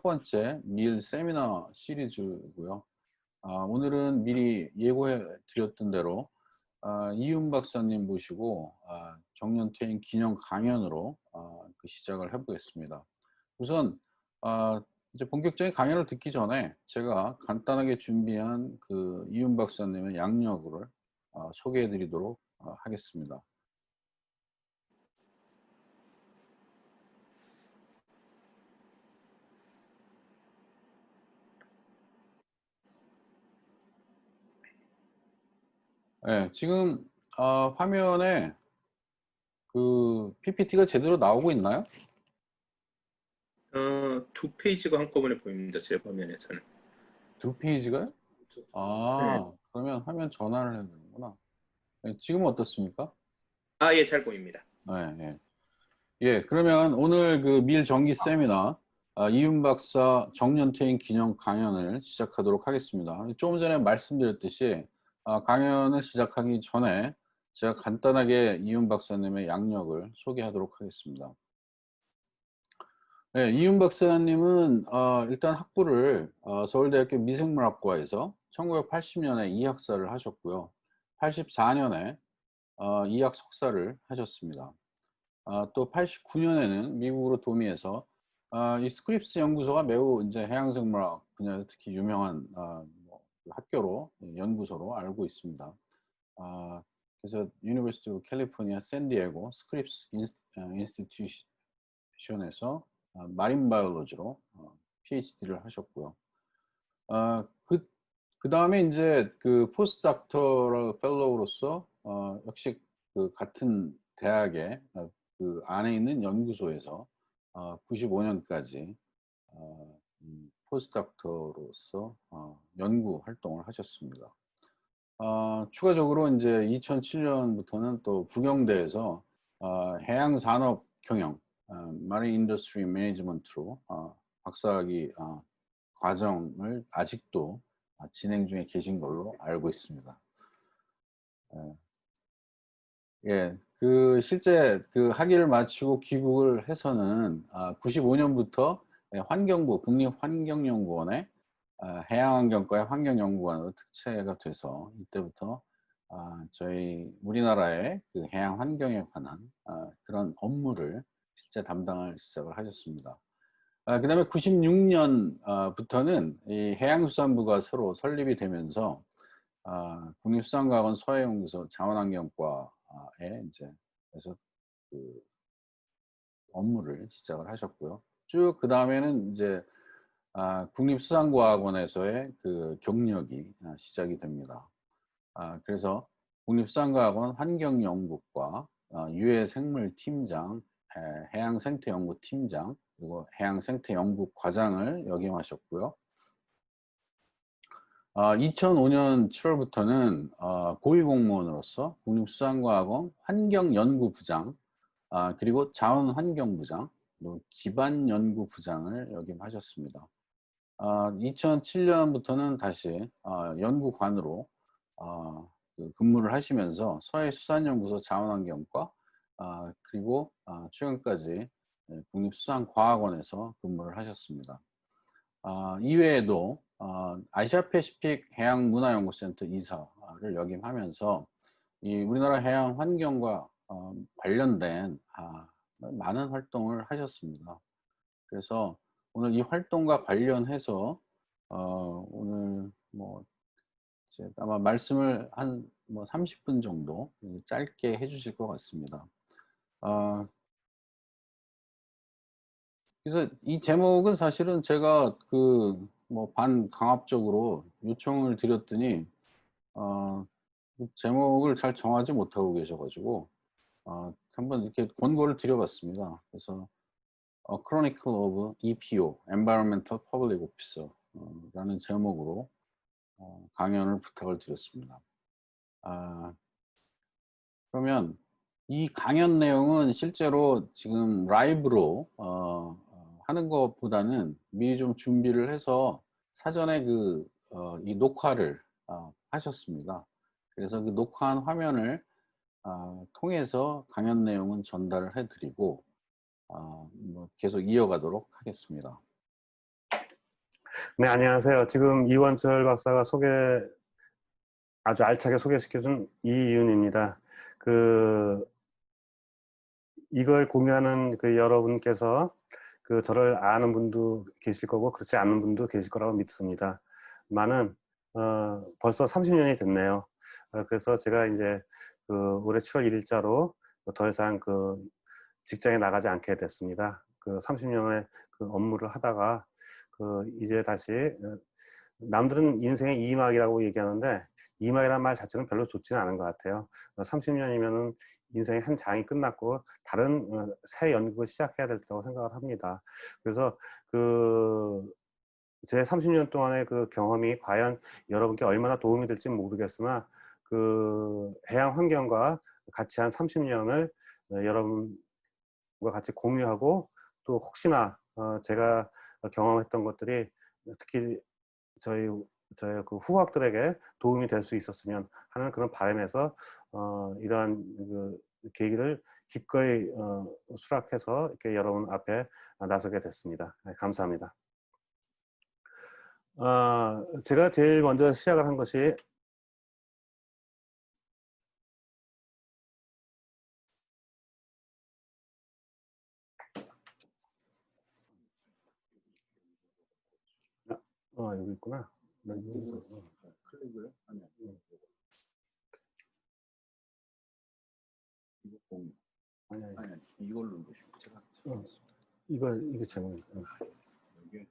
번째 밀 세미나 시리즈고요. 오늘은 미리 예고해 드렸던 대로 이윤 박사님 모시고 정년퇴임 기념 강연으로 그 시작을 해보겠습니다. 우선 이제 본격적인 강연을 듣기 전에 제가 간단하게 준비한 그 이윤 박사님의 양력을 소개해 드리도록 하겠습니다. 네, 지금 화면에 그 PPT가 제대로 나오고 있나요? 두 페이지가 한꺼번에 보입니다. 제 화면에서는. 두 페이지가요? 네. 그러면 화면 전환을 해야 되는구나. 네, 지금은 어떻습니까? 예, 잘 보입니다. 네, 네. 예, 그러면 오늘 그 밀 정기 세미나 이윤 박사 정년퇴임 기념 강연을 시작하도록 하겠습니다. 조금 전에 말씀드렸듯이 강연을 시작하기 전에 제가 간단하게 이윤 박사님의 양력을 소개하도록 하겠습니다. 네, 이윤 박사님은 일단 학부를 서울대학교 미생물학과에서 1980년에 이학사를 하셨고요. 84년에 이학 석사를 하셨습니다. 또 89년에는 미국으로 도미해서 이 스크립스 연구소가 매우 이제 해양생물학 분야에서 특히 유명한 뭐 학교로 연구소로 알고 있습니다. 그래서 유니버시티 오브 캘리포니아 샌디에고 스크립스 인스티튜션에서 마린 바이올로지로 PhD를 하셨고요. 그 다음에 이제 그 포스트 닥터럴 펠로우로서 역시 그 같은 대학의 그 안에 있는 연구소에서 95년까지 포스트 닥터로서 연구 활동을 하셨습니다. 추가적으로 이제 2007년부터는 또 부경대에서 해양산업 경영, 마린 인더스트리 매니지먼트로 박사학위 과정을 아직도 진행 중에 계신 걸로 알고 있습니다. 예, 그 실제 그 학위를 마치고 귀국을 해서는 95년부터 환경부 국립환경연구원의 해양환경과의 환경연구관으로 특채가 돼서 이때부터 저희 우리나라의 그 해양 환경에 관한 그런 업무를 실제 담당을 시작을 하셨습니다. 그 다음에 96년부터는 이 해양수산부가 새로 설립이 되면서 국립수산과학원 서해연구소 자원환경과에 이제 그래서 그 업무를 시작을 하셨고요. 쭉 그 다음에는 이제 국립수산과학원에서의 그 경력이 시작이 됩니다. 그래서 국립수산과학원 환경연구과 유해생물팀장, 해양생태연구팀장, 그리고 해양생태연구과장을 역임하셨고요. 2005년 7월부터는 고위공무원으로서 국립수산과학원 환경연구부장, 그리고 자원환경부장, 그리고 기반연구부장을 역임하셨습니다. 2007년부터는 다시 연구관으로 그 근무를 하시면서 서해수산연구소 자원환경과 그리고 최근까지 국립수산과학원에서 근무를 하셨습니다. 이외에도 아시아패시픽 해양문화연구센터 이사를 역임하면서 이 우리나라 해양 환경과 관련된 많은 활동을 하셨습니다. 그래서 오늘 이 활동과 관련해서 오늘 뭐 이제 아마 말씀을 한 뭐 30분 정도 짧게 해주실 것 같습니다. 그래서 이 제목은 사실은 제가 그 뭐 반강압적으로 요청을 드렸더니 제목을 잘 정하지 못하고 계셔가지고 한번 이렇게 권고를 드려봤습니다. 그래서 Chronicle of EPO, Environmental Public Officer 라는 제목으로 강연을 부탁을 드렸습니다. 그러면 이 강연 내용은 실제로 지금 라이브로 하는 것보다는 미리 좀 준비를 해서 사전에 이 녹화를 하셨습니다. 그래서 그 녹화한 화면을 통해서 강연 내용은 전달을 해드리고 뭐 계속 이어가도록 하겠습니다. 네, 안녕하세요. 지금 이원철 박사가 아주 알차게 소개시켜준 이이윤입니다. 이걸 공유하는 여러분께서 저를 아는 분도 계실 거고, 그렇지 않은 분도 계실 거라고 믿습니다. 벌써 30년이 됐네요. 그래서 제가 이제 올해 7월 1일자로 더 이상 직장에 나가지 않게 됐습니다. 30년의 업무를 하다가 이제 다시 남들은 인생의 이막이라고 얘기하는데 이막이라는 말 자체는 별로 좋지는 않은 것 같아요. 30년이면은 인생의 한 장이 끝났고 다른 새 연극을 시작해야 될 거라고 생각을 합니다. 그래서 제 30년 동안의 경험이 과연 여러분께 얼마나 도움이 될지 모르겠으나 해양 환경과 같이 한 30년을 여러분과 같이 공유하고 또 혹시나 제가 경험했던 것들이 특히 저희 후학들에게 도움이 될 수 있었으면 하는 그런 바람에서 이러한 계기를 기꺼이 수락해서 이렇게 여러분 앞에 나서게 됐습니다. 네, 감사합니다. 제가 제일 먼저 시작을 한 것이 여기 있구나. 클릭을 하면 이거 공유. 아니 이걸로 누르시고 제가 이게 제목이에요. 여기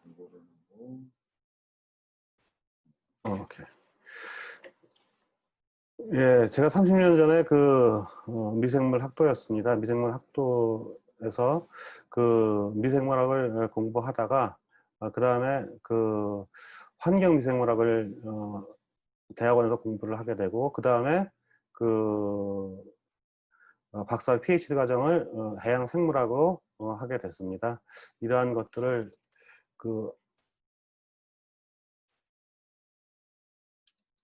이거를 누르고 오케이. 예, 제가 30년 전에 미생물 학도였습니다. 미생물 학도에서 미생물학을 공부하다가 그 다음에 환경 미생물학을 대학원에서 공부를 하게 되고 그 다음에 박사 PhD 과정을 해양 생물학으로 하게 됐습니다. 이러한 것들을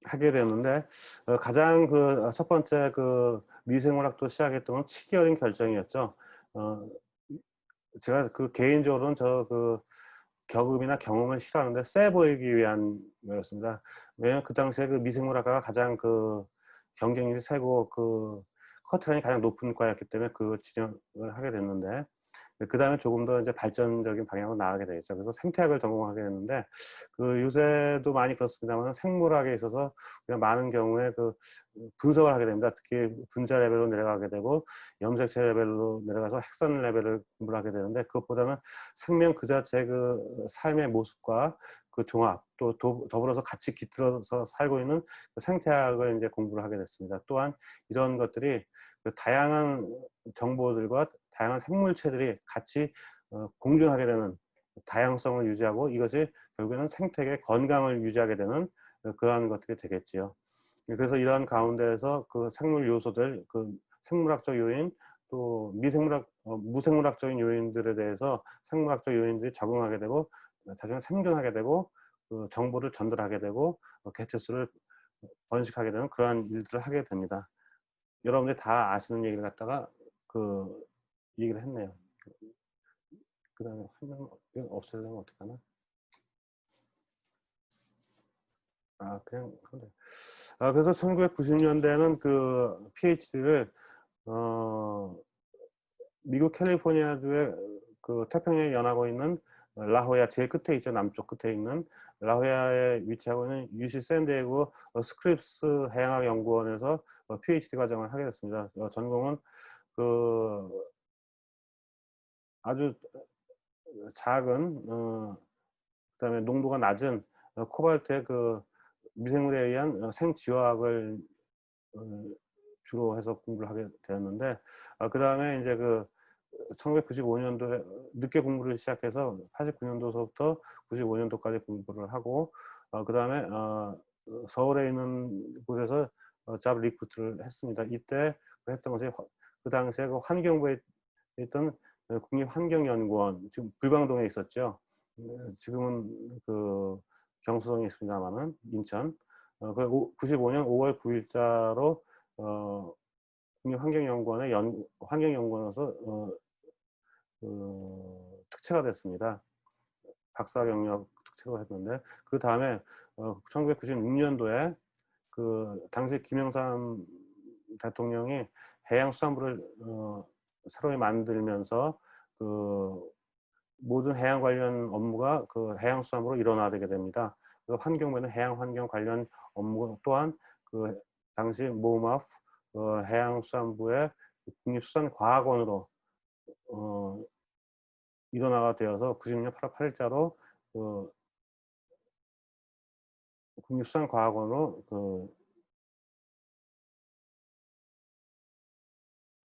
하게 되는데 가장 첫 번째 미생물학도 시작했던 건 치기 어린 결정이었죠. 제가 개인적으로는 경험이나 경험을 싫어하는데 세 보이기 위한 거였습니다. 왜냐면 그 당시에 미생물학과가 가장 경쟁률이 세고 커트라인이 가장 높은 과였기 때문에 지정을 하게 됐는데 그 다음에 조금 더 이제 발전적인 방향으로 나가게 되겠죠. 그래서 생태학을 전공하게 됐는데 요새도 많이 그렇습니다만 생물학에 있어서 그냥 많은 경우에 분석을 하게 됩니다. 특히 분자 레벨로 내려가게 되고 염색체 레벨로 내려가서 핵산 레벨을 공부를 하게 되는데 그것보다는 생명 그 자체의 삶의 모습과 종합 또 더불어서 같이 깃들어서 살고 있는 생태학을 이제 공부를 하게 됐습니다. 또한 이런 것들이 다양한 정보들과 다양한 생물체들이 같이 공존하게 되는 다양성을 유지하고 이것이 결국에는 생태계 건강을 유지하게 되는 그러한 것들이 되겠지요. 그래서 이러한 가운데에서 생물 요소들, 생물학적 요인, 또 무생물학적인 요인들에 대해서 생물학적 요인들이 적응하게 되고 나중에 생존하게 되고 정보를 전달하게 되고 개체수를 번식하게 되는 그러한 일들을 하게 됩니다. 여러분들이 다 아시는 얘기를 갖다가 얘기를 했네요. 그 다음에 화면 없애려면 어떡하나? 그냥 그래서 1990년대에는 PhD를 미국 캘리포니아주의 태평양에 연하고 있는 라호야 제일 끝에 있죠. 남쪽 끝에 있는 라호야에 위치하고 있는 UC 샌디에고 스크립스 해양학 연구원에서 PhD 과정을 하게 됐습니다. 전공은 아주 작은 그다음에 농도가 낮은 코발트의 미생물에 의한 생지화학을 주로 해서 공부를 하게 되었는데 그 다음에 이제 1995년도에 늦게 공부를 시작해서 89년도서부터 95년도까지 공부를 하고 그 다음에 서울에 있는 곳에서 잡 리크루트를 했습니다. 이때 했던 것이 그 당시에 환경부에 있던 국립환경연구원, 지금 불광동에 있었죠. 지금은 경수동에 있습니다만은 인천. 95년 5월 9일자로 국립환경연구원의 환경연구원으로서 특채가 됐습니다. 박사 경력 치료했는데 그 다음에 1996년도에 그 당시 김영삼 대통령이 해양수산부를 새로 만들면서 그 모든 해양 관련 업무가 그 해양수산부로 일어나게 됩니다. 그래서 환경부는 해양 환경 관련 업무 또한 그 당시 모마프 해양수산부의 국립수산과학원으로 일어나가 되어서 90년 8월 8일자로 그 국립수산과학원으로 그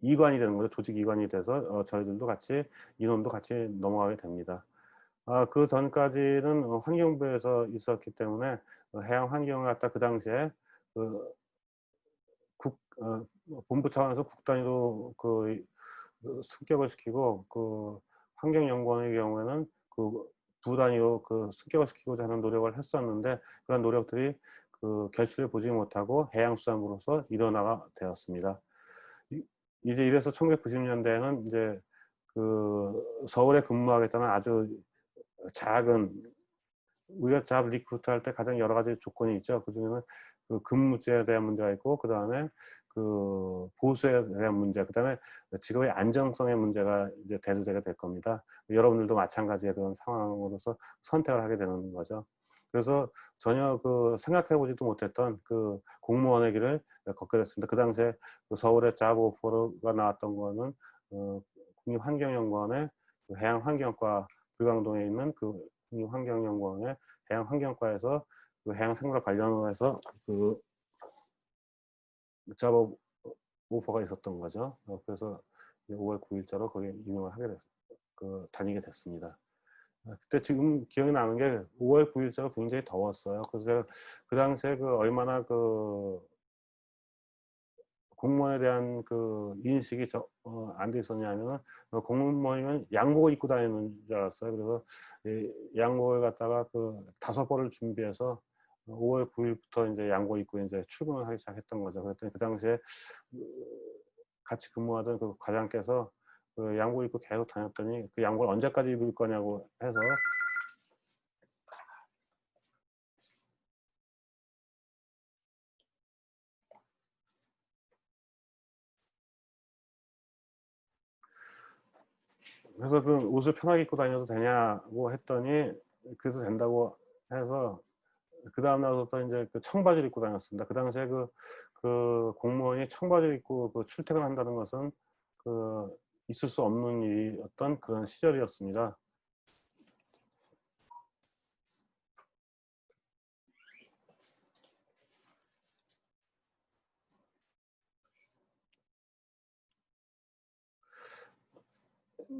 이관이 되는 거죠. 조직 이관이 돼서 저희들도 같이 인원도 같이 넘어가게 됩니다. 그 전까지는 환경부에서 있었기 때문에 해양 환경을 갖다 그 당시에 그 본부 차원에서 국 단위로 승격을 시키고 그 환경연구원의 경우에는 그 부 단위로 승격을 시키고자 하는 노력을 했었는데 그런 노력들이 그 결실을 보지 못하고 해양수산부로서 일어나가 되었습니다. 이제 이래서 1990년대에는 이제 그 서울에 근무하겠다는 아주 작은 우리가 잡 리크루트 할 때 가장 여러 가지 조건이 있죠. 그중에는 그 근무제에 대한 문제가 있고 그 다음에 그 보수에 대한 문제, 그 다음에 직업의 안정성의 문제가 이제 대두되게 될 겁니다. 여러분들도 마찬가지의 그런 상황으로서 선택을 하게 되는 거죠. 그래서 전혀 그 생각해보지도 못했던 그 공무원의 길을 걷게 됐습니다. 그 당시에 그 서울의 잡 오퍼가 나왔던 거는 국립환경연구원의 그 해양환경과 불광동에 있는 그 국립환경연구원의 해양환경과에서 그 해양생물 관련으로 해서 그 잡 오퍼가 있었던 거죠. 그래서 5월 9일자로 거기에 임용을 하게 다니게 됐습니다. 그때 지금 기억이 나는 게 5월 9일자로 굉장히 더웠어요. 그래서 제가 그 당시에 그 얼마나 그 공무원에 대한 그 인식이 안 돼 있었냐면은 공무원이면 양복을 입고 다니는 줄 알았어요. 그래서 양복을 갖다가 그 5벌을 준비해서 5월 9일부터 이제 양복 입고 이제 출근을 하기 시작했던 거죠. 그랬더니 그 당시에 같이 근무하던 그 과장께서 그 양복 입고 계속 다녔더니 그 양복을 언제까지 입을 거냐고 해서 그래서 그 옷을 편하게 입고 다녀도 되냐고 했더니 그래도 된다고 해서 그 다음 날부터 이제 그 청바지를 입고 다녔습니다. 그 당시에 그 공무원이 청바지를 입고 그 출퇴근한다는 것은 그 있을 수 없는 일이었던 그런 시절이었습니다.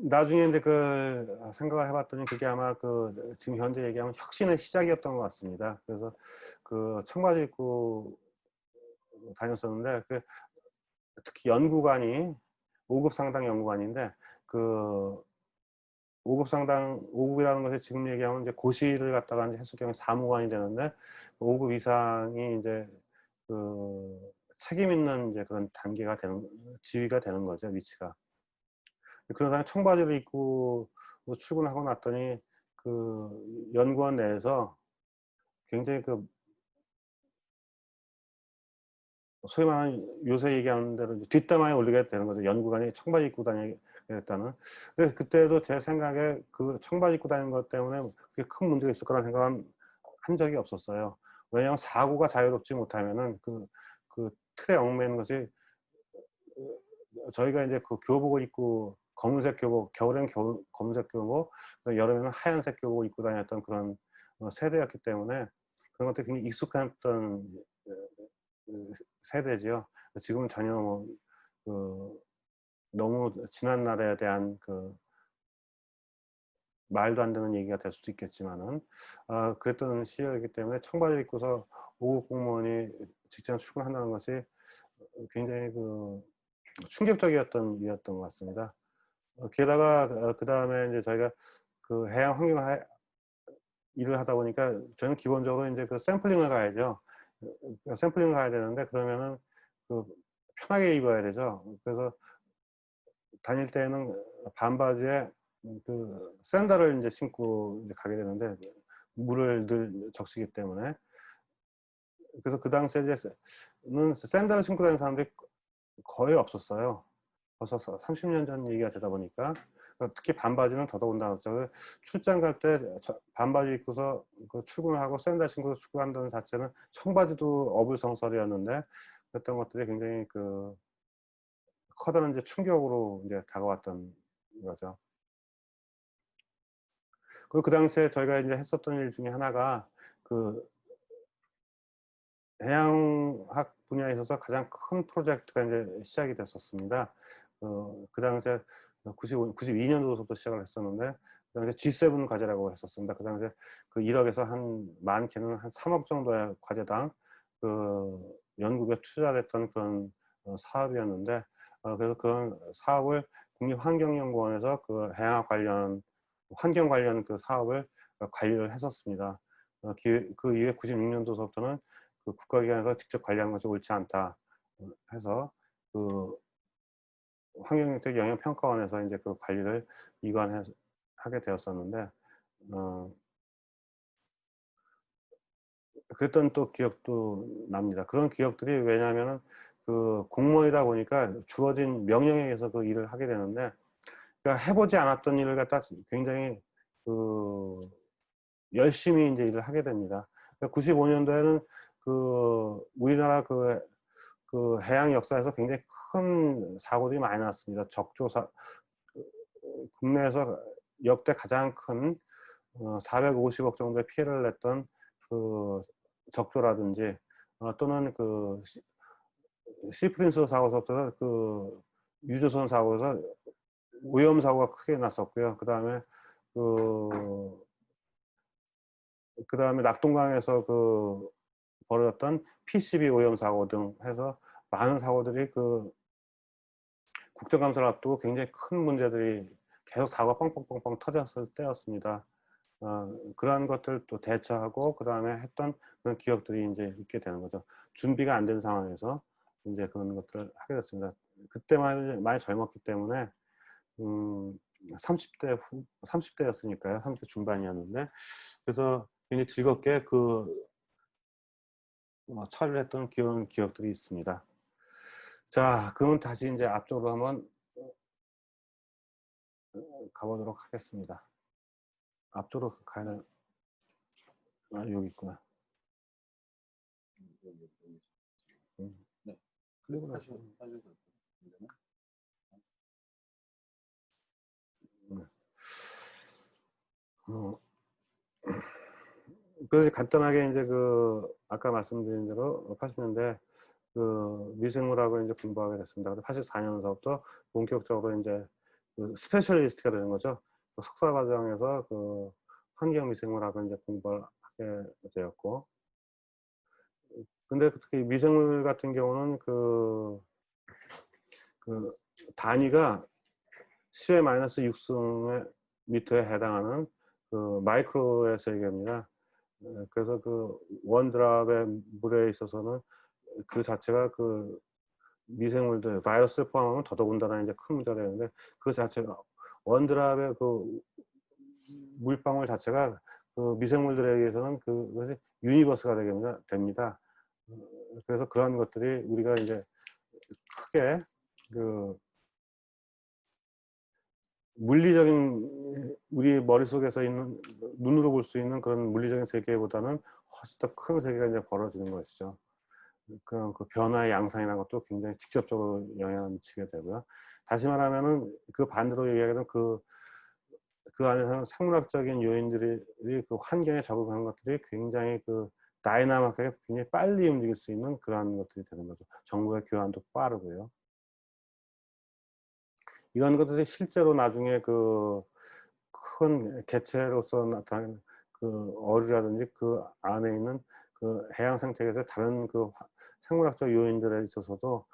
나중에 이제 그 생각을 해봤더니 그게 아마 그 지금 현재 얘기하면 혁신의 시작이었던 것 같습니다. 그래서 그 청바지 입고 다녔었는데 그 특히 연구관이 5급 상당 연구관인데 그 5급 상당 5급이라는 것이 지금 얘기하면 이제 고시를 갖다가 이제 했을 경우에 사무관이 되는데 5급 이상이 이제 그 책임 있는 이제 그런 단계가 되는 지위가 되는 거죠, 위치가. 그런 사람이 청바지를 입고 출근하고 났더니 그 연구원 내에서 굉장히 그 소위 말하는 요새 얘기하는 대로 이제 뒷담화에 올리게 되는 거죠. 연구관이 청바지 입고 다니겠다는. 근데 그때도 제 생각에 그 청바지 입고 다니는 것 때문에 그게 큰 문제가 있을 거라는 생각은 한 적이 없었어요. 왜냐하면 사고가 자유롭지 못하면은 그 틀에 얽매이는 것이 저희가 이제 그 교복을 입고 검은색 교복, 겨울에는 검은색 교복, 여름에는 하얀색 교복을 입고 다녔던 그런 세대였기 때문에 그런 것들이 굉장히 익숙했던 세대지요. 지금은 전혀 너무 지난 날에 대한 말도 안 되는 얘기가 될 수도 있겠지만은 그랬던 시절이기 때문에 청바지 입고서 5급 공무원이 직장 출근한다는 것이 굉장히 충격적이었던 일이었던 것 같습니다. 게다가 그 다음에 이제 저희가 그 해양 환경 일을 하다 보니까 저는 기본적으로 이제 그 샘플링을 가야죠. 샘플링을 가야 되는데 그러면은 편하게 입어야 되죠. 그래서 다닐 때는 반바지에 그 샌들을 이제 신고 이제 가게 되는데 물을 늘 적시기 때문에. 그래서 그 당시에는 샌들을 신고 다니는 사람들이 거의 없었어요. 벌써 30년 전 얘기가 되다 보니까. 특히 반바지는 더더군다나 출장 갈 때 반바지 입고서 출근을 하고 샌들 신고서 출근한다는 자체는 청바지도 어불성설이었는데, 그랬던 것들이 굉장히 커다란 이제 충격으로 이제 다가왔던 거죠. 그리고 그 당시에 저희가 이제 했었던 일 중에 하나가 해양학 분야에 있어서 가장 큰 프로젝트가 이제 시작이 됐었습니다. 그 당시에 92년도부터 시작을 했었는데, 그 당시에 G7 과제라고 했었습니다. 그 당시에 1억에서 한 많게는 한 3억 정도의 과제당 연구비에 투자됐던 그런 사업이었는데, 그래서 그런 사업을 국립환경연구원에서 해양학 관련 환경 관련 사업을 관리를 했었습니다. 그 이후에 96년도서부터는 국가기관에서 직접 관리하는 것이 옳지 않다 해서 환경정책 영향평가원에서 이제 관리를 이관하게 되었었는데, 그랬던 또 기억도 납니다. 그런 기억들이, 왜냐하면은 공무원이다 보니까 주어진 명령에 의해서 그 일을 하게 되는데, 그러니까 해보지 않았던 일을 갖다 굉장히 열심히 이제 일을 하게 됩니다. 95년도에는 우리나라 해양 역사에서 굉장히 큰 사고들이 많이 났습니다. 국내에서 역대 가장 큰 450억 정도의 피해를 냈던 적조라든지, 또는 시프린스 사고서부터 유조선 사고에서 오염 사고가 크게 났었고요. 그 다음에 낙동강에서 벌어졌던 PCB 오염 사고 등 해서 많은 사고들이 국정감사를 앞두고 굉장히 큰 문제들이 계속 사고가 뻥뻥뻥뻥 터졌을 때였습니다. 그러한 것들 또 대처하고 그 다음에 했던 그런 기억들이 이제 있게 되는 거죠. 준비가 안 된 상황에서 이제 그런 것들을 하게 됐습니다. 그때만 많이 젊었기 때문에 30대였으니까요. 30대 중반이었는데, 그래서 굉장히 즐겁게 처리를 했던 기억들이 있습니다. 자, 그럼 다시 이제 앞쪽으로 한번 가보도록 하겠습니다. 앞쪽으로 가야 여기 있구나. 네. 클릭을 하시면 됩니다. 그래서 간단하게 이제 아까 말씀드린 대로 80년대 미생물학을 이제 공부하게 됐습니다. 84년서부터 본격적으로 이제 스페셜리스트가 되는 거죠. 석사 과정에서 환경 미생물학을 이제 공부를 하게 되었고, 근데 특히 미생물 같은 경우는 단위가 10의 마이너스 6승의 미터에 해당하는 마이크로의 세계입니다. 그래서 원드랍의 물에 있어서는 그 자체가 미생물들, 바이러스를 포함하면 더더군다나 이제 큰 문제가 되는데, 그 자체가 원드랍의 물방울 자체가 미생물들에 의해서는 그것이 유니버스가 됩니다. 그래서 그런 것들이 우리가 이제 크게 물리적인 우리 머릿속에서 있는 눈으로 볼 수 있는 그런 물리적인 세계보다는 훨씬 더 큰 세계가 이제 벌어지는 것이죠. 그 변화의 양상이라는 것도 굉장히 직접적으로 영향을 미치게 되고요. 다시 말하면은 반대로 얘기하면 그 안에서는 생물학적인 요인들이 환경에 적응하는 것들이 굉장히 다이나믹하게 굉장히 빨리 움직일 수 있는 그런 것들이 되는 거죠. 정보의 교환도 빠르고요. 이런 것들이 실제로 나중에 큰 개체로서 나타나는 어류라든지 안에 있는 해양 생태계에서 다른 생물학적 요인들에 있어서도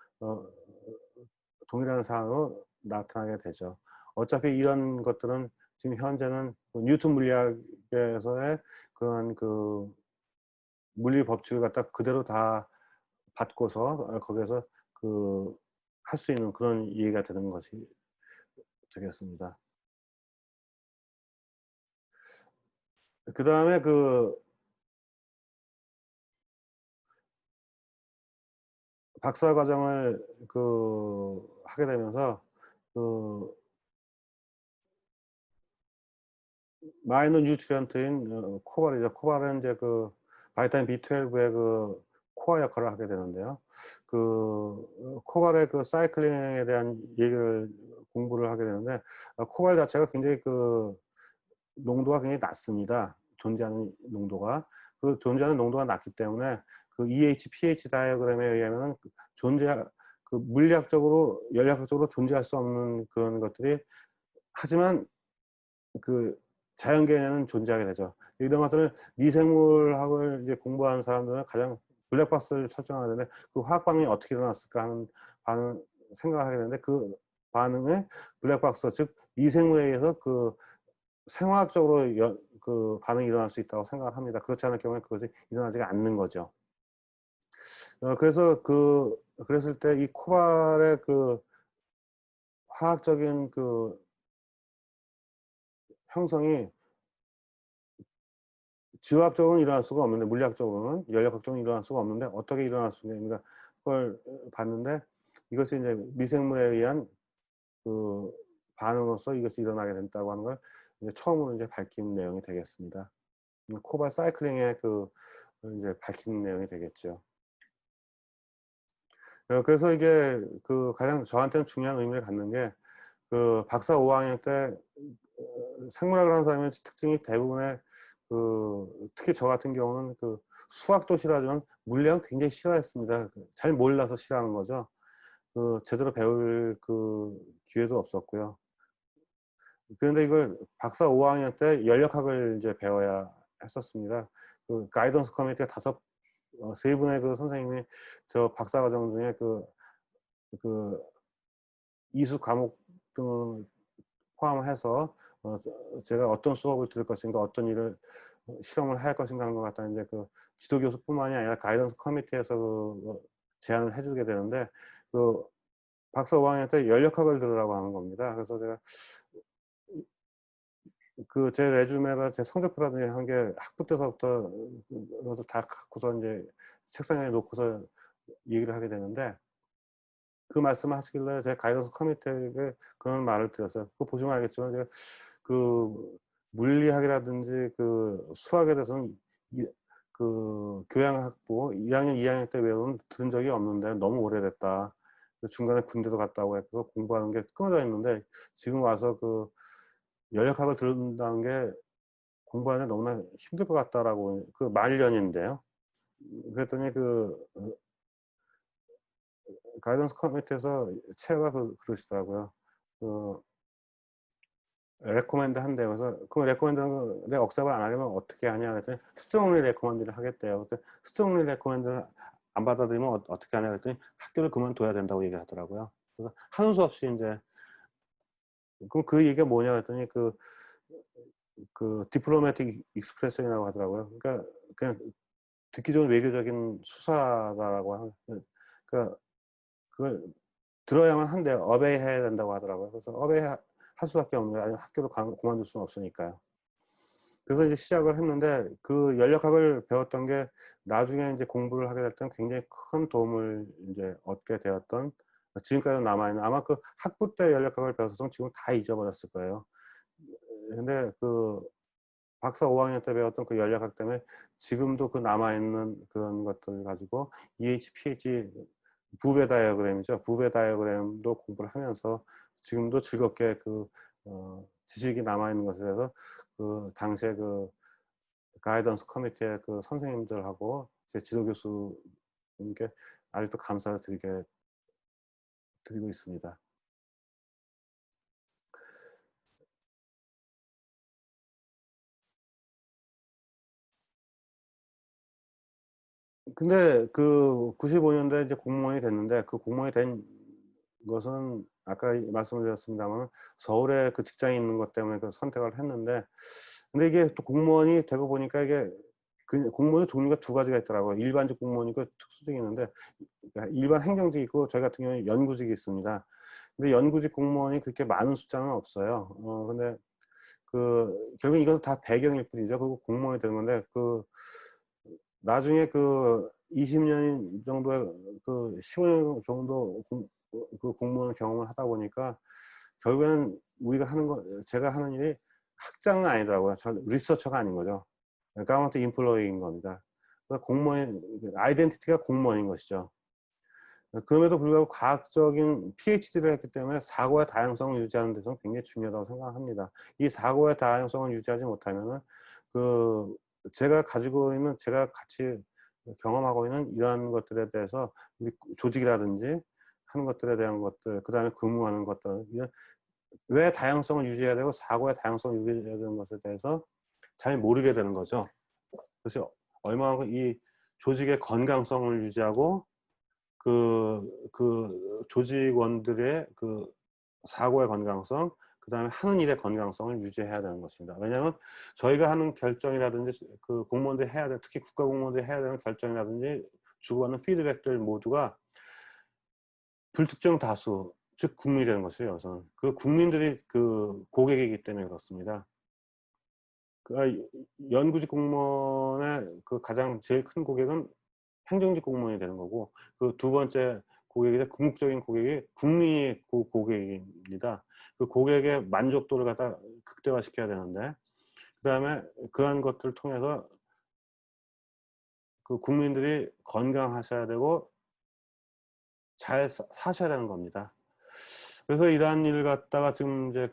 동일한 사항으로 나타나게 되죠. 어차피 이런 것들은 지금 현재는 뉴턴 물리학에서의 그런 물리 법칙을 갖다 그대로 다 받고서 거기에서 할 수 있는 그런 이해가 되는 것이 되겠습니다. 그 다음에 그 박사 과정을 하게 되면서 그 마이너 뉴트리언트인 코발이죠. 코발은 이제 그 바이타민 B12의 그 코어 역할을 하게 되는데요. 코발의 그 사이클링에 대한 얘기를 공부를 하게 되는데, 코발 자체가 굉장히 농도가 굉장히 낮습니다. 존재하는 농도가. 그 존재하는 농도가 낮기 때문에 그 EH, pH 다이어그램에 의하면 물리학적으로, 연력학적으로 존재할 수 없는 그런 것들이, 하지만 그 자연계에는 존재하게 되죠. 이런 것들은 미생물학을 이제 공부하는 사람들은 가장 블랙박스를 설정하게 되는데, 그 화학 반응이 어떻게 일어났을까 하는 생각을 하게 되는데, 그 반응을 블랙박스, 즉 미생물에 의해서 생화학적으로 반응이 일어날 수 있다고 생각을 합니다. 그렇지 않을 경우에 그것이 일어나지 않는 거죠. 그래서 그랬을 때 이 코발의 화학적인 형성이 지화학적으로는 일어날 수가 없는데, 물리학적으로는, 연력학적으로는 일어날 수가 없는데 어떻게 일어날 수 있는가 그걸 봤는데, 이것이 이제 미생물에 의한 반응으로서 이것이 일어나게 된다고 하는 걸 이제 처음으로 이제 밝힌 내용이 되겠습니다. 코발 사이클링의 이제 밝힌 내용이 되겠죠. 그래서 이게 가장 저한테는 중요한 의미를 갖는 게, 박사 5학년 때 생물학을 하는 사람의 특징이 대부분의 특히 저 같은 경우는 수학도 싫어하지만 물리학은 굉장히 싫어했습니다. 잘 몰라서 싫어하는 거죠. 제대로 배울 기회도 없었고요. 그런데 이걸 박사 5학년 때 연력학을 이제 배워야 했었습니다. 가이던스 커뮤니티가 세 분의 선생님이 저 박사 과정 중에 이수 과목 등을 포함해서 제가 어떤 수업을 들을 것인가, 어떤 일을 실험을 할 것인가 하는 것 같다. 이제 지도 교수뿐만이 아니라 가이던스 커뮤니티에서 제안을 해주게 되는데, 박사 5학년 때 연력학을 들으라고 하는 겁니다. 그래서 제가 제 레주메나 제 성적표라든지 한 게 학부 때서부터 그래서 다 갖고서 이제 책상에 놓고서 얘기를 하게 되는데, 그 말씀을 하시길래 제가 가이던스 커뮤니티에 그런 말을 드렸어요. 그거 보시면 알겠지만 제가 물리학이라든지 수학에 대해서는 교양학부 1학년, 2학년 때 외우는 들은 적이 없는데 너무 오래됐다. 중간에 군대도 갔다 오고 해서 공부하는 게 끊어져 있는데, 지금 와서 연력학을 들은다는 게 공부하는 데 너무나 힘들 것 같다라고, 말년인데요. 그랬더니 가이던스 커뮤니티에서 체어가 그러시더라고요. 레코멘드 한대요. 그래서 레코멘드에 억셉을 안 하려면 어떻게 하냐 그랬더니 스트롱리 레코멘드를 하겠대요. 그때 스트롱리 레코멘드를 안 받아들이면 어떻게 하냐 그랬더니 학교를 그만둬야 된다고 얘기를 하더라고요. 그래서 하는 수 없이 이제 그 얘기가 뭐냐 그랬더니 디플로매틱 익스프레션이라고 하더라고요. 그러니까 그냥 듣기 좋은 외교적인 수사다라고 하는, 그러니까 그걸 들어야만 한대요. 어베이해야 된다고 하더라고요. 그래서 어베이할 수밖에 없는 거예요. 아니면 학교를 그만둘 수는 없으니까요. 그래서 이제 시작을 했는데, 연력학을 배웠던 게 나중에 이제 공부를 하게 될 때는 굉장히 큰 도움을 이제 얻게 되었던, 지금까지 남아있는, 아마 학부 때 연력학을 배웠으면 지금 다 잊어버렸을 거예요. 근데 박사 5학년 때 배웠던 연력학 때문에 지금도 남아있는 그런 것들을 가지고 EH, pH 부배 다이어그램이죠. 부배 다이어그램도 공부를 하면서 지금도 즐겁게 지식이 남아있는 것에 대해서 당시에 가이던스 커뮤니티의 선생님들하고 제 지도 교수님께 아직도 감사를 드리고 있습니다. 근데 95년도에 이제 공무원이 됐는데, 공무원이 된 것은 아까 말씀을 드렸습니다만 서울에 직장이 있는 것 때문에 선택을 했는데, 근데 이게 또 공무원이 되고 보니까 이게 공무원의 종류가 두 가지가 있더라고요. 일반직 공무원이 있고 특수직이 있는데, 일반 행정직이 있고 저희 같은 경우는 연구직이 있습니다. 근데 연구직 공무원이 그렇게 많은 숫자는 없어요. 근데 결국 이것은 다 배경일 뿐이죠. 그리고 공무원이 되는 건데, 나중에 20년 정도의 15년 정도 공무원 경험을 하다 보니까 결국에는 제가 하는 일이 학장은 아니더라고요. 리서처가 아닌 거죠. 가버먼트 인플로이인 겁니다. 공무원, 아이덴티티가 공무원인 것이죠. 그럼에도 불구하고 과학적인 PhD를 했기 때문에 사고의 다양성을 유지하는 데서 굉장히 중요하다고 생각합니다. 이 사고의 다양성을 유지하지 못하면은 제가 같이 경험하고 있는 이러한 것들에 대해서 우리 조직이라든지 하는 것들에 대한 것들, 그 다음에 근무하는 것들, 왜 다양성을 유지해야 되고 사고의 다양성을 유지해야 되는 것에 대해서 잘 모르게 되는 거죠. 그래서 얼마만큼 이 조직의 건강성을 유지하고 조직원들의 사고의 건강성, 그 다음에 하는 일의 건강성을 유지해야 되는 것입니다. 왜냐하면 저희가 하는 결정이라든지 공무원들이 해야 되는, 특히 국가공무원들이 해야 되는 결정이라든지 주고받는 피드백들 모두가 불특정 다수, 즉 국민이 되는 것이에요. 우선 국민들이 고객이기 때문에 그렇습니다. 연구직 공무원의 가장 제일 큰 고객은 행정직 공무원이 되는 거고, 두 번째 고객이 궁극적인 고객이 국민이 고객입니다. 고객의 만족도를 갖다 극대화시켜야 되는데, 그 다음에 그러한 것들을 통해서 국민들이 건강하셔야 되고 잘 사셔야 되는 겁니다. 그래서 이러한 일을 갖다가 지금 이제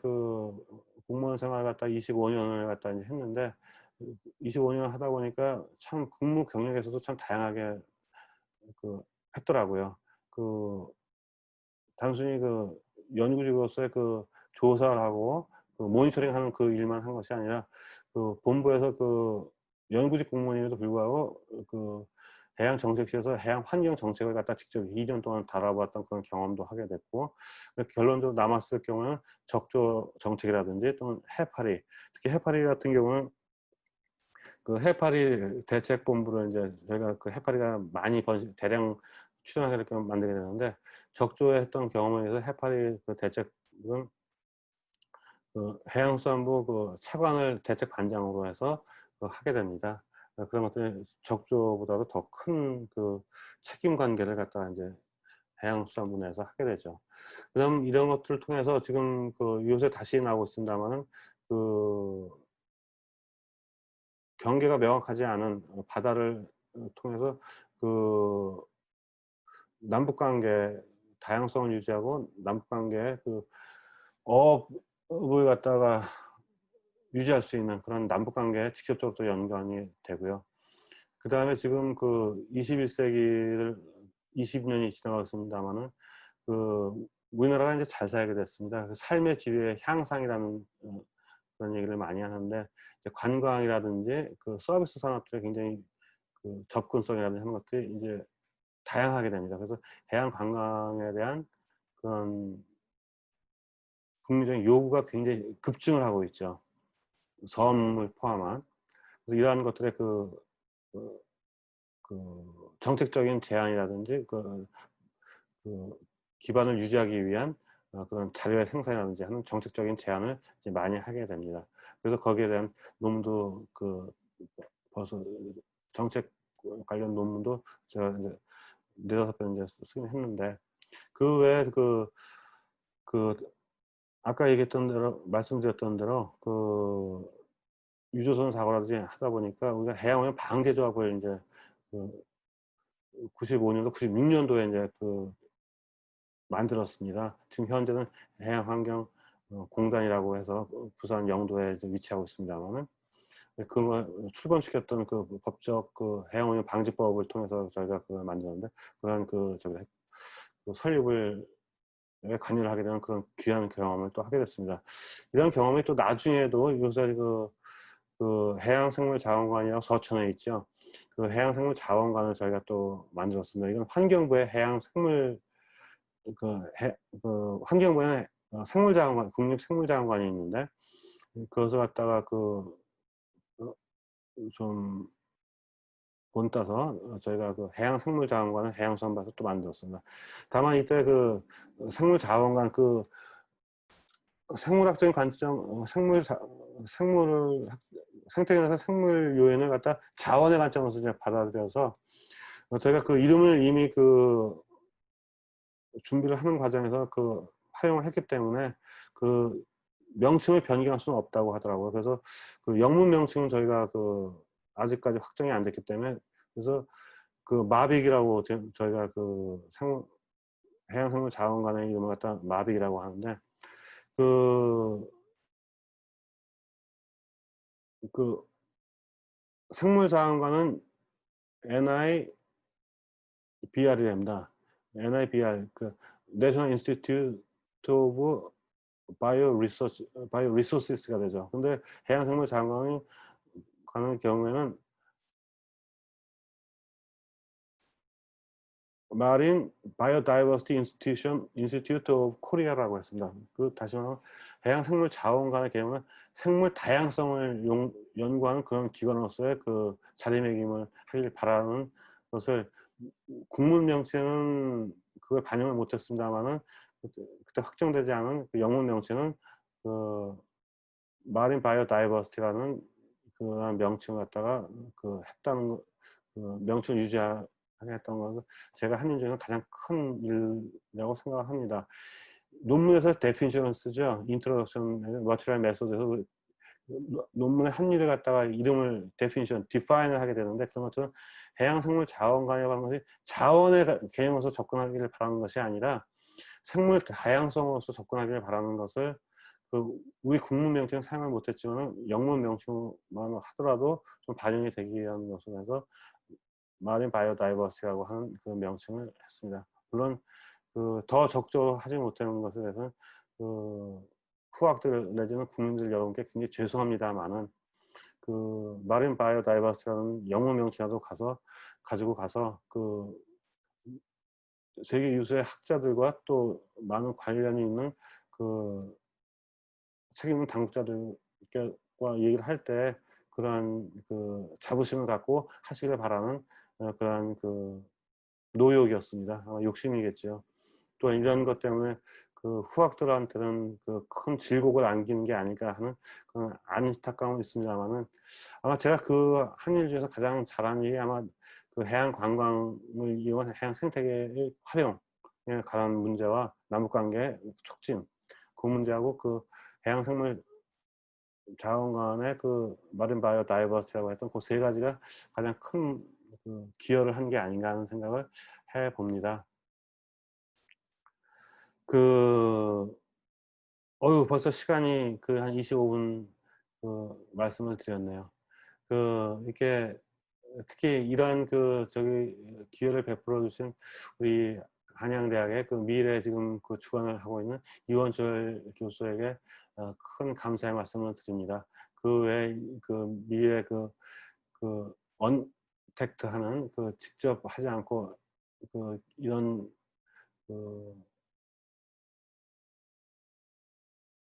공무원 생활을 갖다 25년을 갖다 이제 했는데, 25년 하다 보니까 참 근무 경력에서도 참 다양하게 했더라고요. 단순히 연구직으로서의 조사를 하고 모니터링 하는 일만 한 것이 아니라 본부에서 연구직 공무원임에도 불구하고 해양 정책실에서 해양 환경 정책을 갖다 직접 2년 동안 다뤄봤던 그런 경험도 하게 됐고, 결론적으로 남았을 경우는 적조 정책이라든지 또는 해파리, 특히 해파리 같은 경우는 해파리 대책본부를 이제 저희가 해파리가 많이 대량 출현하게 될 만들게 되는데, 적조에 했던 경험에 의해서 해파리 대책은 해양수산부 차관을 대책 반장으로 해서 하게 됩니다. 그런 것들이 적조보다도 더 큰 책임 관계를 갖다가 이제 해양수산부 내에서 하게 되죠. 그다음 이런 것들을 통해서 지금 요새 다시 나오고 있습니다만은 경계가 명확하지 않은 바다를 통해서 남북관계 다양성을 유지하고 남북관계의 어업을 갖다가 유지할 수 있는 그런 남북관계에 직접적으로 연관이 되고요. 그 다음에 지금 21세기를 20년이 지나가고 있습니다만은 우리나라가 이제 잘 살게 됐습니다. 삶의 질의 향상이라는 그런 얘기를 많이 하는데, 이제 관광이라든지 서비스 산업들에 굉장히 접근성이라든지 하는 것들이 이제 다양하게 됩니다. 그래서 해양 관광에 대한 그런 국민적인 요구가 굉장히 급증을 하고 있죠. 섬을 포함한. 그래서 이러한 것들의 정책적인 제안이라든지 기반을 유지하기 위한 그런 자료의 생산이라든지 하는 정책적인 제안을 이제 많이 하게 됩니다. 그래서 거기에 대한 논문도 벌써 정책 관련 논문도 제가 이제 4-5편 이제 쓰긴 했는데, 그 외에 아까 말씀드렸던 대로 유조선 사고라든지 하다 보니까 우리가 해양오염 방제 조합을 이제 95년도, 96년도에 이제 만들었습니다. 지금 현재는 해양환경공단이라고 해서 부산 영도에 이제 위치하고 있습니다만은, 그걸 출범시켰던 법적 해양오염 방지법을 통해서 저희가 그걸 만들었는데, 그런 설립을 관여를 하게 되는 그런 귀한 경험을 또 하게 됐습니다. 이런 경험이 또 나중에도 요새 해양생물자원관이라고 서천에 있죠. 해양생물자원관을 저희가 또 만들었습니다. 이건 환경부의 해양생물 환경부에 생물자원관, 국립생물자원관이 있는데, 그것을 갖다가 좀 본따서 저희가 해양생물자원관을 해양수산부에서 또 만들었습니다. 다만 이때 생물자원관 생물학적인 관점, 생태계에서 생물 요인을 갖다 자원의 관점으로서 이제 받아들여서 저희가 그 이름을 이미 그 준비를 하는 과정에서 그 활용을 했기 때문에 그 명칭을 변경할 수는 없다고 하더라고요. 그래서 그 영문 명칭은 저희가 그 아직까지 확정이 안 됐기 때문에 그래서 그 마빅이라고 저희가 그 해양생물 자원관의 이름을 갖다 마빅이라고 하는데 그 생물자원관은 NIBR이 됩니다. NIBR, 그 National Institute of Bioresources가 되죠. 근데 해양생물자원관이 가는 경우에는 Marine Biodiversity Institute of Korea라고 했습니다. 그 다시 말하면 해양생물자원관의 개념은 생물 다양성을 연구하는 그런 기관으로서의 그 자리매김을 하길 바라는 것을 국문 명칭은 그걸 반영을 못했습니다만은 그때 확정되지 않은 그 영문 명칭은 그 Marine Biodiversity라는 그런 명칭을 갖다가 그 했다는 거, 그 명칭을 유지하겠다는 것은 제가 한 일 중에 가장 큰 일이라고 생각합니다. 논문에서 데피니션을 쓰죠. Introduction Material Method에서 논문의 한 일을 갖다가 이름을 define을 하게 되는데 그런 것처럼 해양생물 자원관이라고 하는 것이 자원의 개념으로서 접근하기를 바라는 것이 아니라 생물 다양성으로서 접근하기를 바라는 것을 그 우리 국문 명칭은 사용을 못했지만 영문 명칭만 하더라도 좀 반영이 되기 위한 것을 해서 마린 바이오다이버시티라고 하는 그 명칭을 했습니다. 물론 그 더 적극적으로 하지 못하는 것에 대해서는 그 후학들 내지는 국민들 여러분께 굉장히 죄송합니다만은 그 마린 바이오다이버시티라는 영문 명칭이라도 가지고 가서 그 세계 유수의 학자들과 또 많은 관련이 있는 그 책임 있는 당국자들과 얘기를 할 때 그러한 그 자부심을 갖고 하시길 바라는 그러한 그 노력이었습니다. 욕심이겠죠. 또 이런 것 때문에 그 후학들한테는 그 큰 질곡을 안기는 게 아닐까 하는 그런 안타까움이 있습니다만은 아마 제가 그 한 일 중에서 가장 잘한 일이 아마 그 해양 관광을 이용한 해양 생태계의 활용에 관한 문제와 남북관계 촉진 그 문제하고 그 해양생물 자원관의 그 마린 바이오 다이버시티라고 했던 그 세 가지가 가장 큰 그 기여를 한 게 아닌가 하는 생각을 해 봅니다. 벌써 시간이 그 한 25분 그 말씀을 드렸네요. 이렇게 특히 이런 기회를 베풀어 주신 우리 한양대학의 그 미래 지금 그 주관을 하고 있는 이원철 교수에게 큰 감사의 말씀을 드립니다. 그 외에 그 미래 언택트하는 직접 하지 않고 이런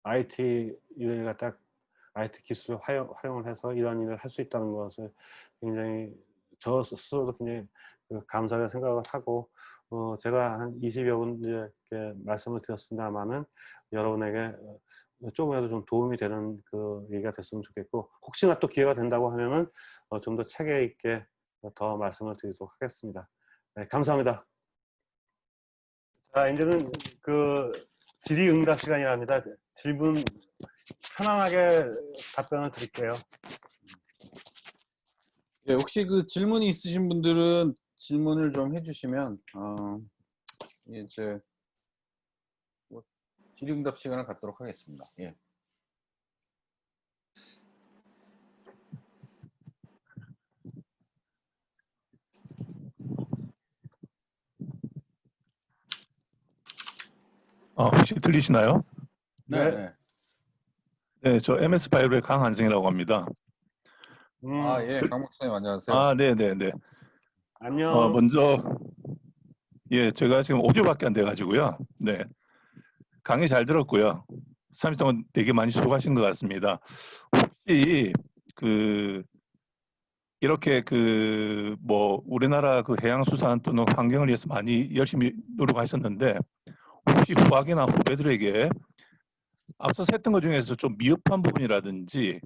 IT 일을 갖다 IT 기술을 활용을 해서 이런 일을 할 수 있다는 것을 굉장히 저 스스로도 굉장히 감사하게 생각을 하고 제가 한 20여 분 이렇게 말씀을 드렸습니다만은 여러분에게 조금이라도 좀 도움이 되는 그 얘기가 됐으면 좋겠고 혹시나 또 기회가 된다고 하면은 좀 더 체계 있게 더 말씀을 드리도록 하겠습니다. 네, 감사합니다. 자, 이제는 질의응답 시간이랍니다. 질문 편안하게 답변을 드릴게요. 예, 혹시 그 질문이 있으신 분들은 질문을 좀 해주시면 이제 질의응답 시간을 갖도록 하겠습니다. 예. 혹시 들리시나요? 네. 네. 네, 저 MS 바이오의 강한승이라고 합니다. 예, 강 박사님 안녕하세요. 네네네. 안녕. 먼저 제가 지금 오디오밖에 안 돼가지고요. 네, 강의 잘 들었고요. 30분 동안 되게 많이 수고하신 것 같습니다. 혹시 이렇게 우리나라 그 해양수산 또는 환경을 위해서 많이 열심히 노력하셨는데 혹시 후학이나 후배들에게 앞서 했던 것 중에서 좀 미흡한 부분이라든지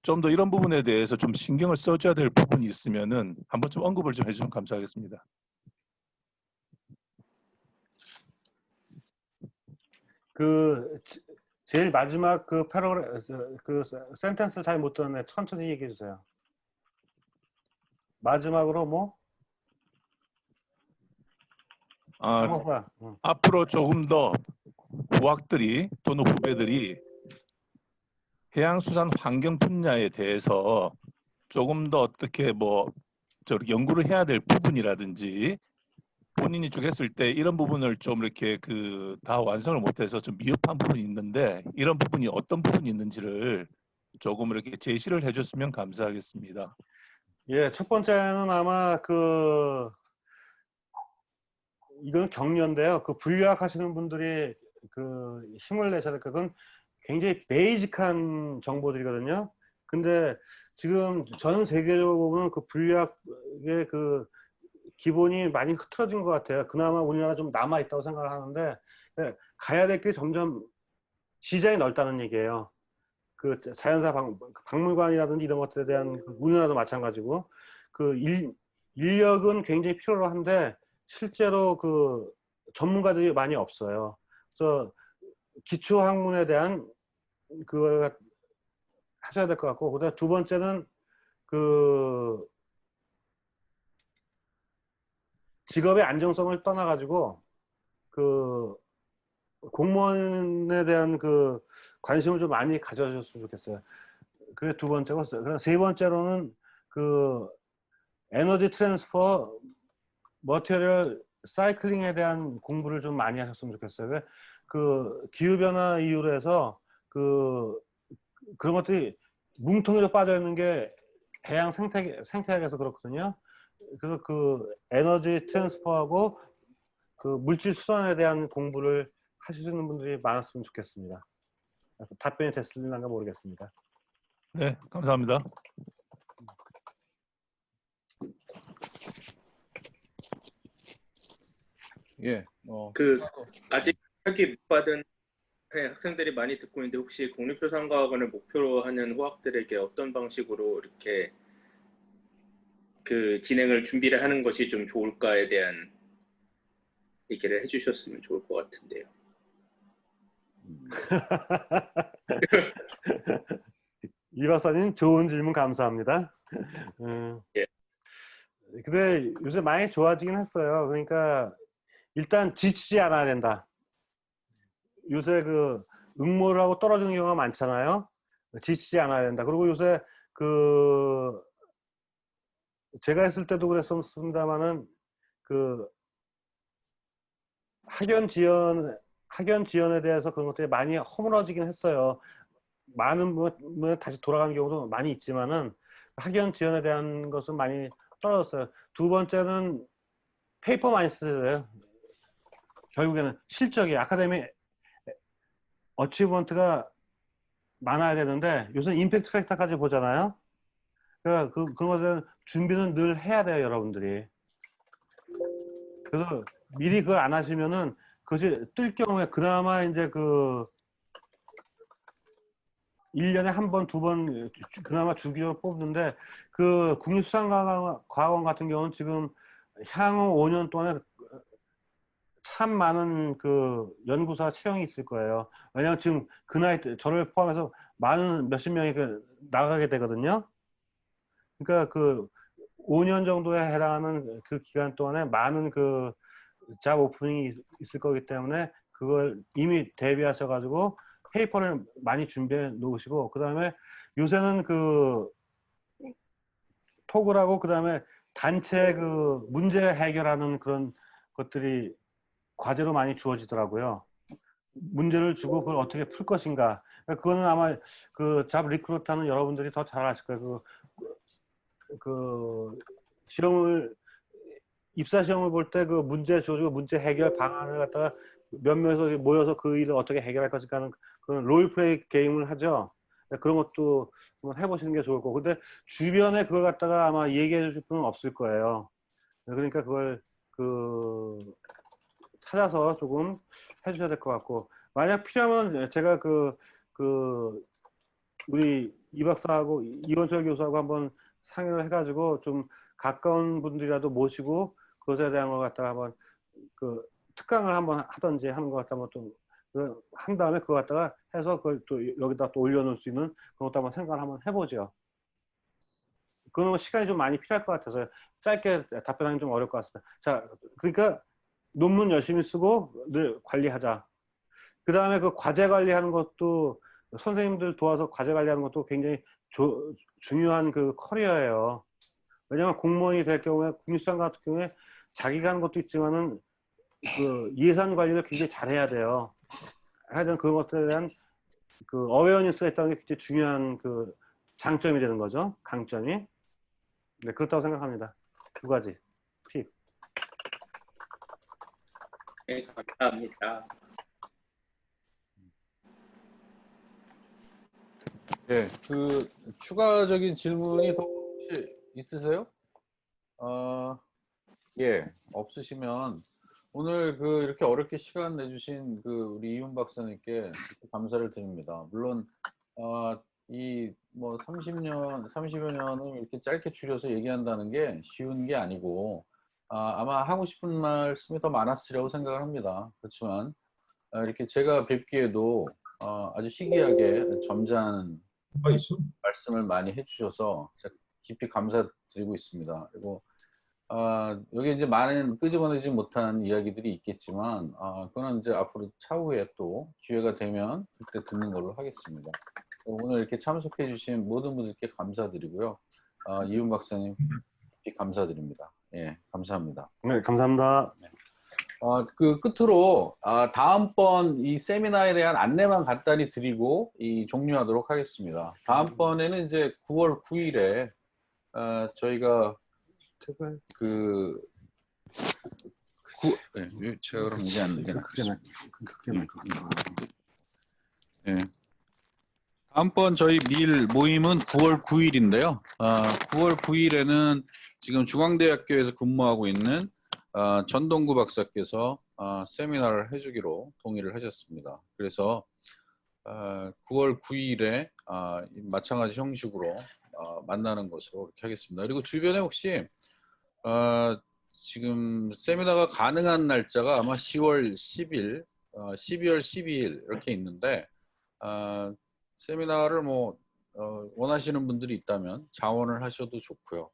좀 더 이런 부분에 대해서 좀 신경을 써줘야 될 부분이 있으면은 한번 좀 언급을 좀 해주시면 감사하겠습니다. 그 제일 마지막 그 그 센텐스 잘 못 들었네. 천천히 얘기해 주세요. 마지막으로 뭐? 아, 형사. 앞으로 조금 더 후학들이 또는 후배들이 해양수산 환경 분야에 대해서 조금 더 어떻게 뭐 연구를 해야 될 부분이라든지 본인이 쭉 했을 때 이런 부분을 좀 이렇게 그 다 완성을 못해서 좀 미흡한 부분이 있는데 이런 부분이 어떤 부분이 있는지를 조금 이렇게 제시를 해줬으면 감사하겠습니다. 예, 첫 번째는 아마 그 이건 격려인데요. 그 분류학 하시는 분들이 그 힘을 내셔야 될 그건 굉장히 베이직한 정보들이거든요. 근데 지금 전 세계적으로 보면 그 분류학의 그 기본이 많이 흐트러진 것 같아요. 그나마 우리나라 좀 남아 있다고 생각을 하는데 가야 될 길이 점점 시장이 넓다는 얘기예요. 그 자연사 박물관이라든지 이런 것들에 대한 우리나라도 마찬가지고 그 인력은 굉장히 필요로 한데 실제로 그 전문가들이 많이 없어요. 그래서 기초 학문에 대한 그걸 하셔야 될 것 같고, 그다음 두 번째는 그 직업의 안정성을 떠나가지고 그 공무원에 대한 그 관심을 좀 많이 가져주셨으면 좋겠어요. 그게 두 번째고, 그럼 세 번째로는 그 에너지 트랜스퍼 머티리얼 사이클링에 대한 공부를 좀 많이 하셨으면 좋겠어요. 그 기후변화 이후로 해서 그런 것들이 뭉텅이로 빠져 있는 게 해양 생태학에서 그렇거든요. 그래서 그 에너지 트랜스퍼하고 그 물질 수단에 대한 공부를 하시는 분들이 많았으면 좋겠습니다. 답변이 됐을는가 모르겠습니다. 네, 감사합니다. 예, 그 아직 학위 못 받은 학생들이 많이 듣고 있는데 혹시 국립수산과학원을 목표로 하는 후학들에게 어떤 방식으로 이렇게 그 진행을 준비를 하는 것이 좀 좋을까에 대한 얘기를 해주셨으면 좋을 것 같은데요. 이 박사님 좋은 질문 감사합니다. 예. 근데 요새 많이 좋아지긴 했어요. 그러니까 일단 지치지 않아야 된다. 요새 그 응모를 하고 떨어지는 경우가 많잖아요. 지치지 않아야 된다. 그리고 요새 그 제가 했을 때도 그랬습니다만은 그 학연 지연에 대해서 그런 것들이 많이 허물어지긴 했어요. 많은 부분 다시 돌아가는 경우도 많이 있지만은 학연 지연에 대한 것은 많이 떨어졌어요. 두 번째는 페이퍼 많이 쓰세요. 결국에는 실적이 아카데미 어치먼트가 많아야 되는데 요새 임팩트 팩터까지 보잖아요. 그러니까 그런 것들은 준비는 늘 해야 돼요, 여러분들이. 그래서 미리 그걸 안 하시면은 그것이 뜰 경우에 그나마 이제 그 1년에 한 번, 두 번 그나마 주기적으로 뽑는데 그 국립수산과학원 같은 경우는 지금 향후 5년 동안에 참 많은 그 연구사 채용이 있을 거예요. 왜냐하면 지금 그 나이 때 저를 포함해서 많은 몇십 명이 나가게 되거든요. 그러니까 그 5년 정도에 해당하는 그 기간 동안에 많은 그 잡 오프닝이 있을 거기 때문에 그걸 이미 대비하셔가지고 페이퍼를 많이 준비해 놓으시고, 그 다음에 요새는 그 톡을 그 다음에 단체 그 문제 해결하는 그런 것들이 과제로 많이 주어지더라고요. 문제를 주고 그걸 어떻게 풀 것인가. 그거는 아마 그 잡 리크루트하는 여러분들이 더 잘 아실 거예요. 그 입사 시험을 볼 때 그 문제 주어지고 문제 해결 방안을 갖다가 몇 명에서 모여서 그 일을 어떻게 해결할 것인가 하는 그런 롤플레이 게임을 하죠. 그런 것도 한번 해보시는 게 좋을 거고. 근데 주변에 그걸 갖다가 아마 얘기해 주실 분은 없을 거예요. 그러니까 그걸 찾아서 조금 해주셔야 될 것 같고, 만약 필요하면 제가 그 우리 이 박사하고 이원철 교수하고 한번 상의를 해가지고 좀 가까운 분들이라도 모시고 그것에 대한 것 갖다가 한번 특강을 한번 하든지 하는 것 같다면 또 한 다음에 그거 갖다가 해서 그걸 또 여기다 또 올려놓을 수 있는 그런 것도 한번 생각을 한번 해보죠. 그건 시간이 좀 많이 필요할 것 같아서 짧게 답변하기 좀 어려울 것 같습니다. 자, 그러니까 논문 열심히 쓰고 늘 관리하자. 그 다음에 그 과제 관리하는 것도 선생님들 도와서 과제 관리하는 것도 굉장히 중요한 그 커리어예요. 왜냐하면 공무원이 될 경우에 국립수장 같은 경우에 자기가 하는 것도 있지만은 그 예산 관리를 굉장히 잘해야 돼요. 하여튼 그런 것들에 대한 그 어웨어니스가 있다는 게 굉장히 중요한 그 장점이 되는 거죠. 강점이. 네, 그렇다고 생각합니다. 두 가지 팁. 네, 감사합니다. 예, 그 추가적인 질문이 더 혹시 있으세요? 예, 없으시면 오늘 이렇게 어렵게 시간 내주신 우리 이훈 박사님께 감사를 드립니다. 물론 이 뭐 30여 년을 이렇게 짧게 줄여서 얘기한다는 게 쉬운 게 아니고 아마 하고 싶은 말씀이 더 많았으리라고 생각을 합니다. 그렇지만 이렇게 제가 뵙기에도 아주 시기하게 점잖은 말씀을 많이 해주셔서 제가 깊이 감사드리고 있습니다. 그리고 여기 이제 많은 끄집어내지 못한 이야기들이 있겠지만 그거는 이제 앞으로 차후에 또 기회가 되면 그때 듣는 걸로 하겠습니다. 오늘 이렇게 참석해 주신 모든 분들께 감사드리고요. 이훈 박사님 깊이 감사드립니다. 예, 감사합니다. 네, 감사합니다. 그 끝으로 다음번 이 세미나에 대한 안내만 간단히 드리고 종료하도록 하겠습니다. 다음번에는 이제 9월 9일에 저희가 제가 그럼 이제 안 되나? 네. 다음번 저희 밀 모임은 9월 9일인데요. 9월 9일에는 지금 중앙대학교에서 근무하고 있는 전동구 박사께서 세미나를 해주기로 동의를 하셨습니다. 그래서 9월 9일에 마찬가지 형식으로 만나는 것으로 이렇게 하겠습니다. 그리고 주변에 혹시 지금 세미나가 가능한 날짜가 아마 10월 10일, 12월 12일 이렇게 있는데 세미나를 원하시는 분들이 있다면 자원을 하셔도 좋고요.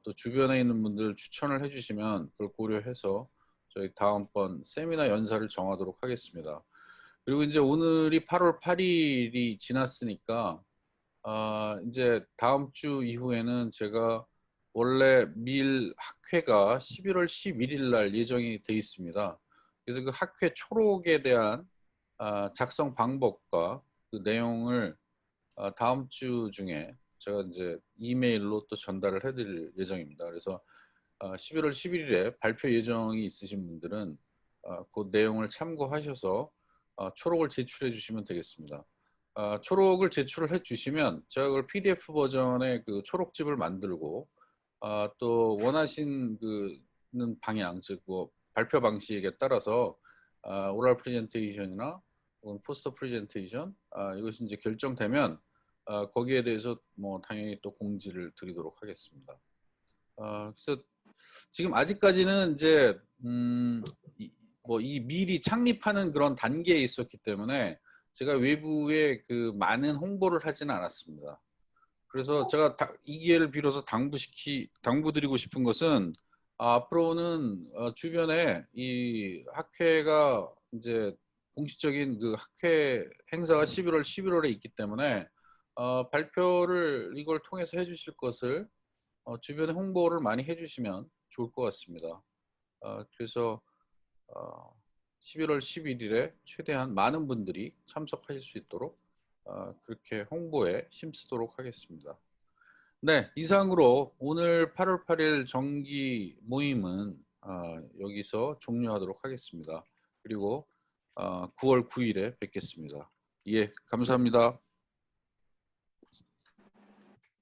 또 주변에 있는 분들 추천을 해주시면 그걸 고려해서 저희 다음번 세미나 연사를 정하도록 하겠습니다. 그리고 이제 오늘이 8월 8일이 지났으니까 이제 다음 주 이후에는 제가 원래 밀 학회가 11월 11일 날 예정이 돼 있습니다. 그래서 그 학회 초록에 대한 작성 방법과 그 내용을 다음 주 중에 제가 이제 이메일로 또 전달을 해드릴 예정입니다. 그래서 11월 11일에 발표 예정이 있으신 분들은 그 내용을 참고하셔서 초록을 제출해 주시면 되겠습니다. 초록을 제출을 해 주시면 제가 그걸 PDF 버전의 그 초록집을 만들고 또 원하신 방향, 즉 발표 방식에 따라서 오랄 프레젠테이션이나 혹은 포스터 프레젠테이션 이것이 이제 결정되면 거기에 대해서 당연히 또 공지를 드리도록 하겠습니다. 그래서 지금 아직까지는 이제 이 밀이 창립하는 그런 단계에 있었기 때문에 제가 외부에 많은 홍보를 하지는 않았습니다. 그래서 제가 이 기회를 빌어서 당부드리고 싶은 것은 앞으로는 주변에 이 학회가 이제 공식적인 그 학회 행사가 11월에 있기 때문에 발표를 이걸 통해서 해주실 것을 주변에 홍보를 많이 해주시면 좋을 것 같습니다. 그래서 11월 11일에 최대한 많은 분들이 참석하실 수 있도록 그렇게 홍보에 힘쓰도록 하겠습니다. 네, 이상으로 오늘 8월 8일 정기 모임은 여기서 종료하도록 하겠습니다. 그리고 9월 9일에 뵙겠습니다. 예, 감사합니다.